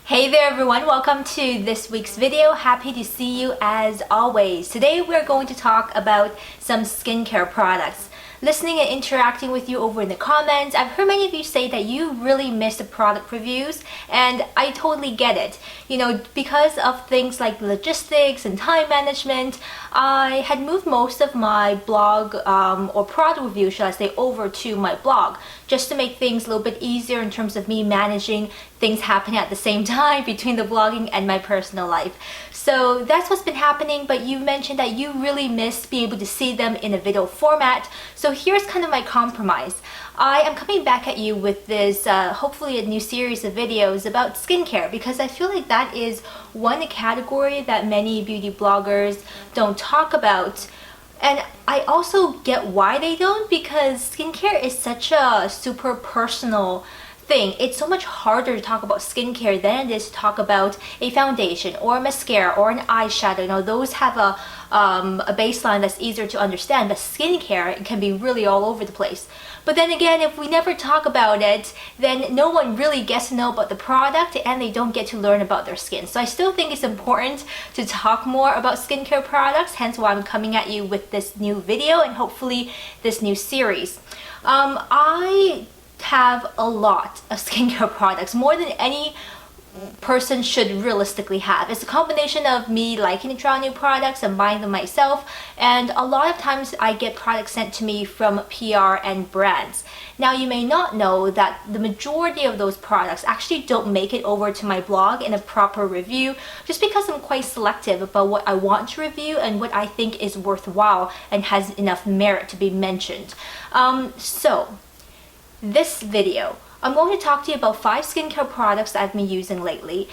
Hey there everyone, welcome to this week's video. Happy to see you as always. Today we're going to talk about some skincare products. Listening and interacting with you over in the comments, I've heard many of you say that you really miss the product reviews, and I totally get it. You know, because of things like logistics and time management, I had moved most of my blog or product review, shall I say, over to my blog just to make things a little bit easier in terms of me managing things happening at the same time between the blogging and my personal life. So that's what's been happening, but you mentioned that you really miss being able to see them in a video format. So here's kind of my compromise. I am coming back at you with this, hopefully a new series of videos about skincare, because I feel like that is one category that many beauty bloggers don't talk about. And I also get why they don't, because skincare is such a super personal thing. It's so much harder to talk about skincare than it is to talk about a foundation or a mascara or an eyeshadow. You know, those have a baseline that's easier to understand, but skincare can be really all over the place. But then again, if we never talk about it, then no one really gets to know about the product and they don't get to learn about their skin. So I still think it's important to talk more about skincare products, hence why I'm coming at you with this new video and hopefully this new series. I have a lot of skincare products, more than any person should realistically have. It's a combination of me liking to try new products and buying them myself, and a lot of times I get products sent to me from PR and brands. Now, you may not know that the majority of those products actually don't make it over to my blog in a proper review, just because I'm quite selective about what I want to review and what I think is worthwhile and has enough merit to be mentioned. So this video, I'm going to talk to you about 5 skincare products that I've been using lately.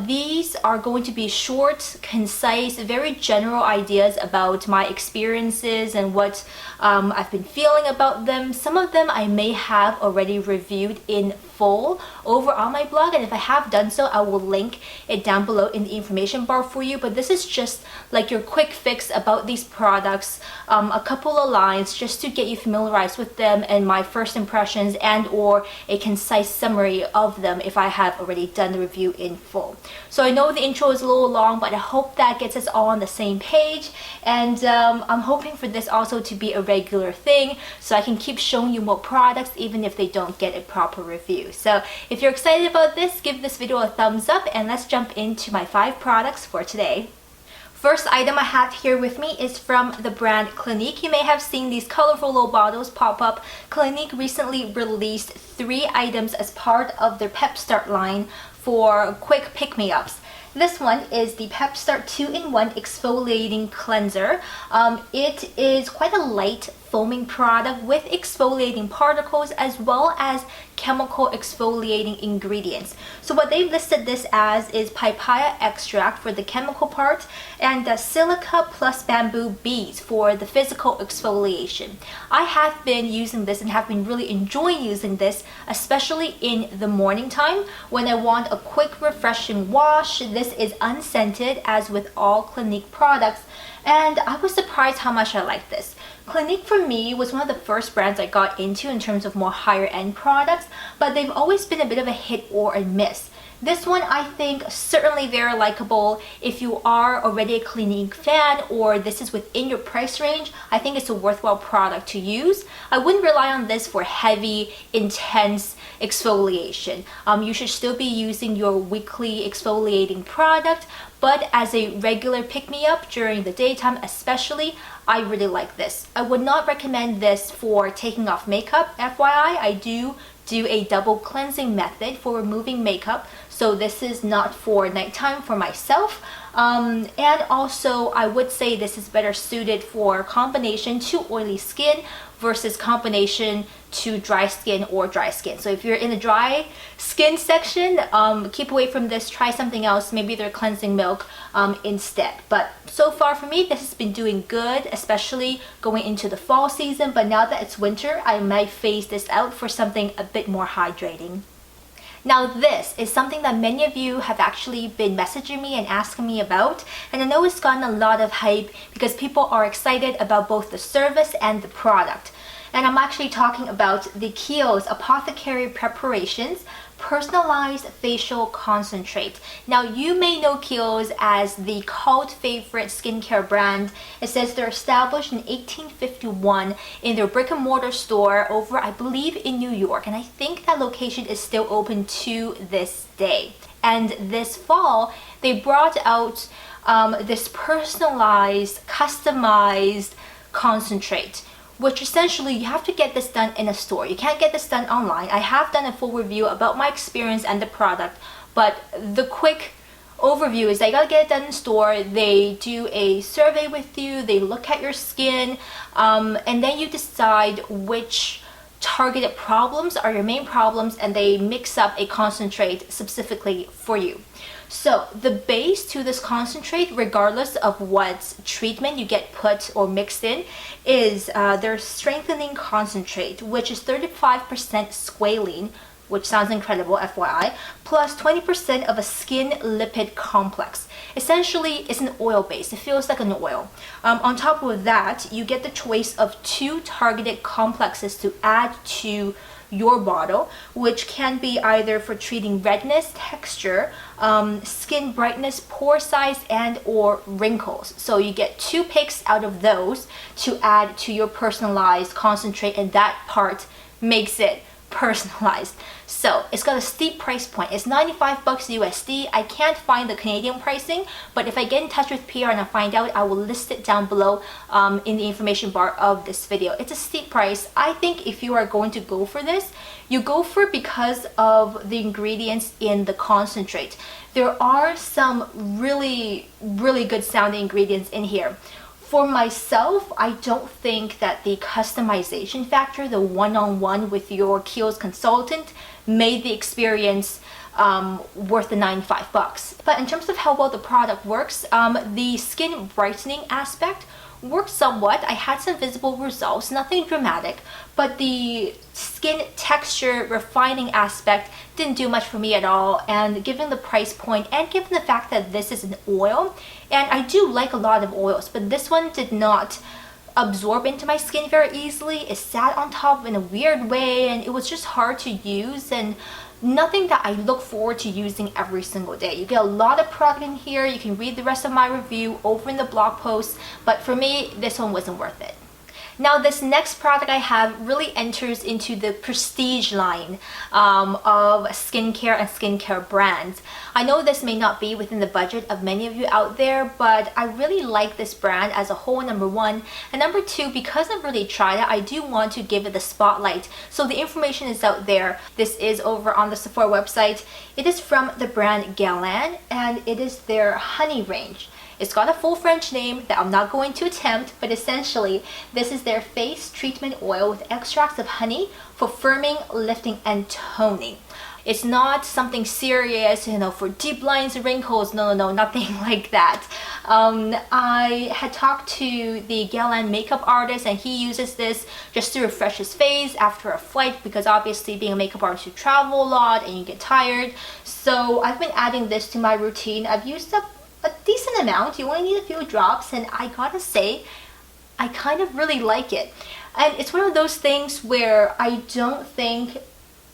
These are going to be short, concise, very general ideas about my experiences and what I've been feeling about them. Some of them I may have already reviewed in full over on my blog, and if I have done so, I will link it down below in the information bar for you. But this is just like your quick fix about these products, a couple of lines just to get you familiarized with them and my first impressions, and or a concise summary of them if I have already done the review in full. So I know the intro is a little long, but I hope that gets us all on the same page, and I'm hoping for this also to be a regular thing so I can keep showing you more products even if they don't get a proper review. So if you're excited about this, give this video a thumbs up, and let's jump into my 5 products for today. First item I have here with me is from the brand CLINIQUE. You may have seen these colorful little bottles pop up. CLINIQUE recently released 3 items as part of their Pep-start line for quick pick-me-ups. This one is the Pep-start 2-in-1 exfoliating cleanser. It is quite a light foaming product with exfoliating particles as well as chemical exfoliating ingredients. So what they listed this as is papaya extract for the chemical part and the silica plus bamboo beads for the physical exfoliation. I have been using this and have been really enjoying using this, especially in the morning time when I want a quick refreshing wash. This is unscented, as with all CLINIQUE products, and I was surprised how much I like this. CLINIQUE for me was one of the first brands I got into in terms of more higher end products, but they've always been a bit of a hit or a miss. This one I think certainly very likable. If you are already a CLINIQUE fan or this is within your price range, I think it's a worthwhile product to use. I wouldn't rely on this for heavy, intense exfoliation. You should still be using your weekly exfoliating product, but as a regular pick-me-up during the daytime especially, I really like this. I would not recommend this for taking off makeup. FYI, I do a double cleansing method for removing makeup, so this is not for nighttime for myself. And also I would say this is better suited for combination to oily skin versus combination to dry skin or dry skin. So if you're in the dry skin section, keep away from this, try something else, maybe their cleansing milk instead. But so far for me, this has been doing good, especially going into the fall season. But now that it's winter, I might phase this out for something a bit more hydrating. Now this is something that many of you have actually been messaging me and asking me about, and I know it's gotten a lot of hype because people are excited about both the service and the product. And I'm actually talking about the KIEHL'S Apothecary preparations personalized facial concentrate. Now you may know KIEHL'S as the cult favorite skincare brand. It says they're established in 1851 in their brick and mortar store over, I believe, in New York, and I think that location is still open to this day. And this fall they brought out this personalized, customized concentrate, which essentially you have to get this done in a store. You can't get this done online. I have done a full review about my experience and the product, but the quick overview is that you gotta get it done in store. They do a survey with you, they look at your skin, and then you decide which targeted problems are your main problems, and they mix up a concentrate specifically for you. So the base to this concentrate, regardless of what treatment you get put or mixed in, is their strengthening concentrate, which is 35% squalene, which sounds incredible, FYI, plus 20% of a skin lipid complex. Essentially, it's an oil base. It feels like an oil. On top of that, you get the choice of 2 targeted complexes to add to your bottle, which can be either for treating redness, texture, skin brightness, pore size, and or wrinkles. So you get 2 picks out of those to add to your personalized concentrate, and that part makes it personalized. So it's got a steep price point. It's 95 bucks USD. I can't find the Canadian pricing, but if I get in touch with PR and I find out, I will list it down below in the information bar of this video. It's a steep price. I think if you are going to go for this, you go for it because of the ingredients in the concentrate. There are some really good sounding ingredients in here. For myself, I don't think that the customization factor, the one-on-one with your KIEHL'S consultant, made the experience worth the 95 bucks. But in terms of how well the product works, the skin brightening aspect worked somewhat. I had some visible results, nothing dramatic, but the skin texture refining aspect didn't do much for me at all. And given the price point and given the fact that this is an oil, and I do like a lot of oils, but this one did not absorb into my skin very easily. It sat on top in a weird way, and it was just hard to use, and nothing that I look forward to using every single day. You get a lot of product in here. You can read the rest of my review over in the blog post, but for me, this one wasn't worth it. Now this next product I have really enters into the prestige line of skincare and skincare brands. I know this may not be within the budget of many of you out there, but I really like this brand as a whole, number one. And number two, because I've really tried it, I do want to give it the spotlight. So the information is out there. This is over on the Sephora website. It is from the brand GUERLAIN, and it is their honey range. It's got a full French name that I'm not going to attempt, but essentially this is their face treatment oil with extracts of honey for firming, lifting, and toning. It's not something serious, you know, for deep lines and wrinkles. No, nothing like that. I had talked to the GUERLAIN makeup artist, and he uses this just to refresh his face after a flight, because obviously being a makeup artist, you travel a lot and you get tired. So I've been adding this to my routine. I've used up a decent amount. You only need a few drops, and I gotta say, I kind of really like it. And it's one of those things where I don't think,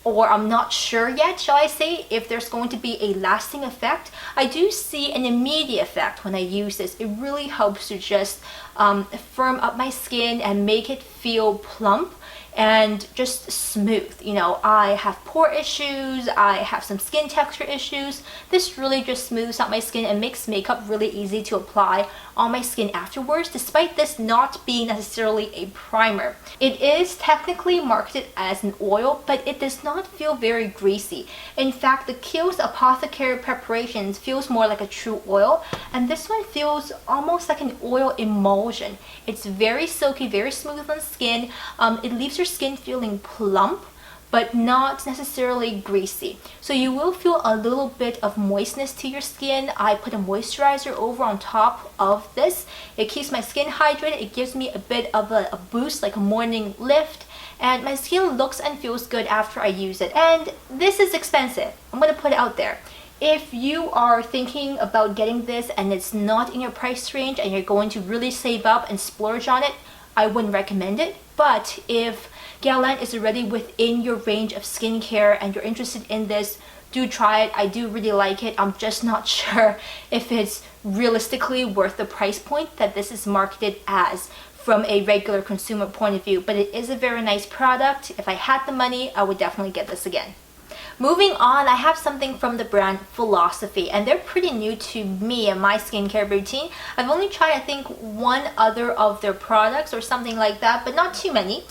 or I'm not sure yet, shall I say, if there's going to be a lasting effect. I do see an immediate effect when I use this. It really helps to just firm up my skin and make it feel plump and just smooth. You know, I have pore issues, I have some skin texture issues. This really just smooths out my skin and makes makeup really easy to apply on my skin afterwards, despite this not being necessarily a primer. It is technically marketed as an oil, but it does not feel very greasy. In fact, the KIEHL'S Apothecary preparations feels more like a true oil, and this one feels almost like an oil emulsion. It's very silky, very smooth on skin. It leaves your skin feeling plump, but not necessarily greasy. So you will feel a little bit of moistness to your skin. I put a moisturizer over on top of this. It keeps my skin hydrated. It gives me a bit of a boost, like a morning lift, and my skin looks and feels good after I use it. And this is expensive. I'm gonna put it out there. If you are thinking about getting this and it's not in your price range and you're going to really save up and splurge on it, I wouldn't recommend it. But if GUERLAIN is already within your range of skincare and you're interested in this, do try it. I do really like it. I'm just not sure if it's realistically worth the price point that this is marketed as from a regular consumer point of view, but it is a very nice product. If I had the money, I would definitely get this again. Moving on, I have something from the brand Philosophy, and they're pretty new to me and my skincare routine. I've only tried, I think, one other of their products or something like that, but not too many.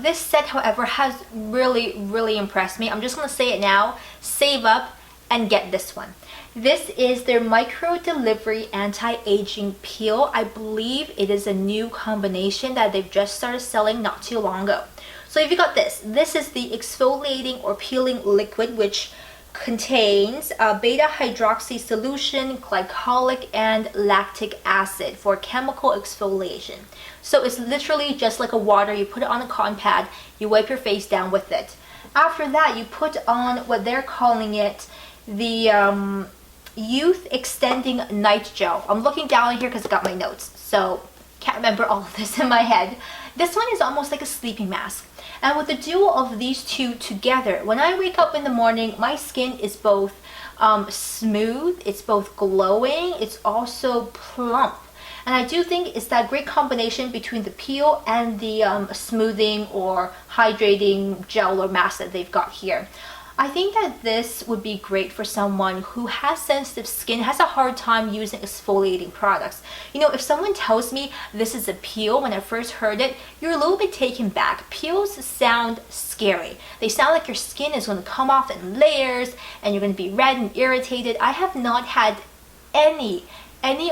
This set, however, has really impressed me. I'm just going to say it now. Save up and get this one. This is their Microdelivery Anti-Aging Peel. I believe it is a new combination that they've just started selling not too long ago. So if you got this is the exfoliating or peeling liquid, which contains beta hydroxy solution, glycolic and lactic acid for chemical exfoliation. So it's literally just like a water. You put it on a cotton pad, you wipe your face down with it. After that, you put on what they're calling it the Youth Extending Night Gel. I'm looking down here because I got my notes, so can't remember all of this in my head. This one is almost like a sleeping mask. And with the duo of these two together, when I wake up in the morning, my skin is both smooth, it's both glowing, it's also plump. And I do think it's that great combination between the peel and the smoothing or hydrating gel or mask that they've got here. I think that this would be great for someone who has sensitive skin, has a hard time using exfoliating products. You know, if someone tells me this is a peel, when I first heard it, you're a little bit taken back. Peels sound scary. They sound like your skin is going to come off in layers and you're going to be red and irritated. I have not had any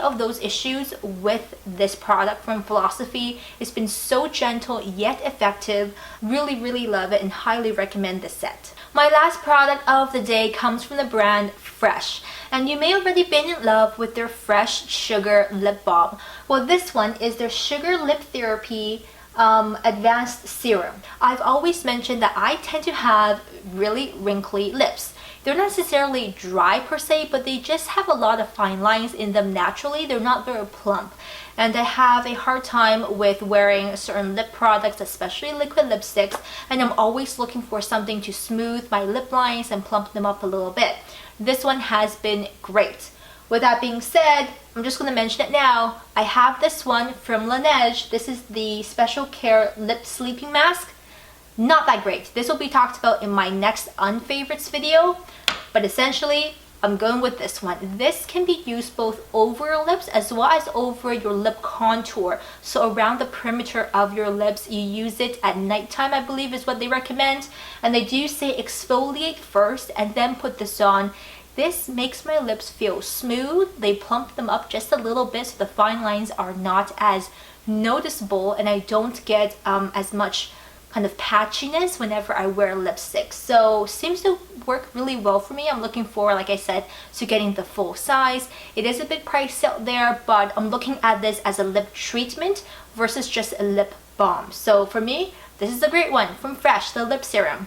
of those issues with this product from Philosophy. It's been so gentle yet effective. Really love it and highly recommend this set. My last product of the day comes from the brand Fresh, and you may already been in love with their Fresh Sugar Lip Balm. Well, this one is their Sugar Lip Therapy Advanced Serum. I've always mentioned that I tend to have really wrinkly lips. They're not necessarily dry per se, but they just have a lot of fine lines in them naturally. They're not very plump. And I have a hard time with wearing certain lip products, especially liquid lipsticks, and I'm always looking for something to smooth my lip lines and plump them up a little bit. This one has been great. With that being said, I'm just going to mention it now. I have this one from Laneige. This is the Special Care Lip Sleeping Mask. Not that great. This will be talked about in my next unfavorites video, but essentially I'm going with this one. This can be used both over your lips as well as over your lip contour. So around the perimeter of your lips, you use it at nighttime, I believe is what they recommend. And they do say exfoliate first and then put this on. This makes my lips feel smooth. They plump them up just a little bit so the fine lines are not as noticeable and I don't get as much kind of patchiness whenever I wear lipstick. So seems to work really well for me. I'm looking forward, like I said, to getting the full size. It is a bit pricey out there, but I'm looking at this as a lip treatment versus just a lip balm. So for me, this is a great one from Fresh, the lip serum.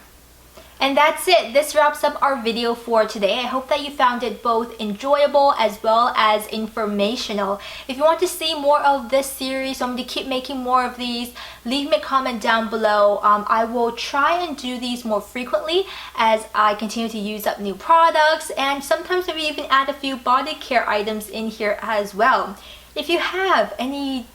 And that's it. This wraps up our video for today. I hope that you found it both enjoyable as well as informational. If you want to see more of this series, want me to keep making more of these, leave me a comment down below. I will try and do these more frequently as I continue to use up new products, and sometimes maybe even add a few body care items in here as well. If you have any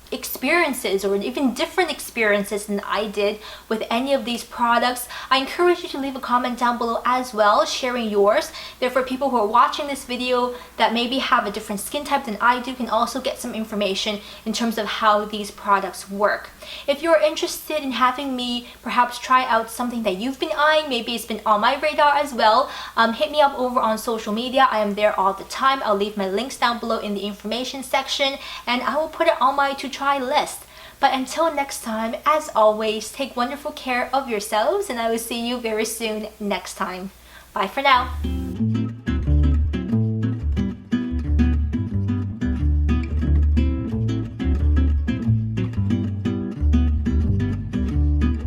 experiences or even different experiences than I did with any of these products, I encourage you to leave a comment down below as well, sharing yours. Therefore, people who are watching this video that maybe have a different skin type than I do can also get some information in terms of how these products work. If you're interested in having me perhaps try out something that you've been eyeing, maybe it's been on my radar as well, hit me up over on social media. I am there all the time. I'll leave my links down below in the information section and I will put it on my to try list. But until next time, as always, take wonderful care of yourselves and I will see you very soon next time. Bye for now.